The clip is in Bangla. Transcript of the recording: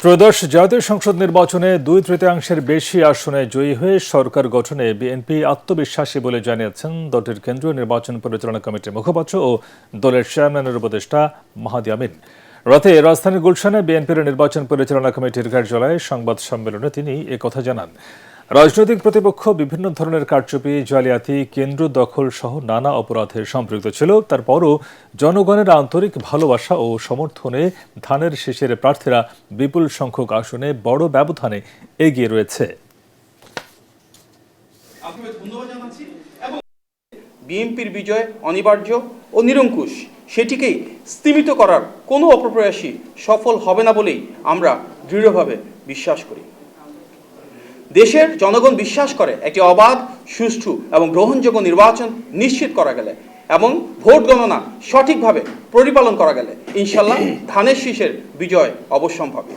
ত্রয়োদশ জাতীয় সংসদ নির্বাচনে 2/3 বেশি আসনে জয়ী হয়ে সরকার গঠনে বিএনপি আত্মবিশ্বাসী বলে জানিয়েছেন দলটির কেন্দ্রীয় নির্বাচন পরিচালনা কমিটির মুখপাত্র ও দলের চেয়ারম্যানের উপদেষ্টা মাহাদি আমিন। রাতে রাজধানীর গুলশানে বিএনপির নির্বাচন পরিচালনা কমিটির কার্যালয়ে সংবাদ সম্মেলনে তিনি একথা জানান। রাজনৈতিক প্রতিপক্ষ বিভিন্ন ধরনের কারচুপি, জালিয়াতি, কেন্দ্র দখল সহ নানা অপরাধে সম্পৃক্ত ছিল। তারপরও জনগণের আন্তরিক ভালোবাসা ও সমর্থনে ধানের শীষের প্রার্থীরা বিপুল সংখ্যক আসনে বড় ব্যবধানে এগিয়ে রয়েছে। বিএনপির বিজয় অনিবার্য ও নিরঙ্কুশ, সেটিকেই স্তিমিত করার কোনো অপপ্রয়াসই সফল হবে না বলেই আমরা দৃঢ়ভাবে বিশ্বাস করি। দেশের জনগণ বিশ্বাস করে একটি অবাধ, সুষ্ঠু এবং গ্রহণযোগ্য নির্বাচন নিশ্চিত করা গেলে এবং ভোট গণনা সঠিকভাবে পরিপালন করা গেলে ইনশাল্লাহ ধানের শীষের বিজয় অবশ্যম্ভাবী।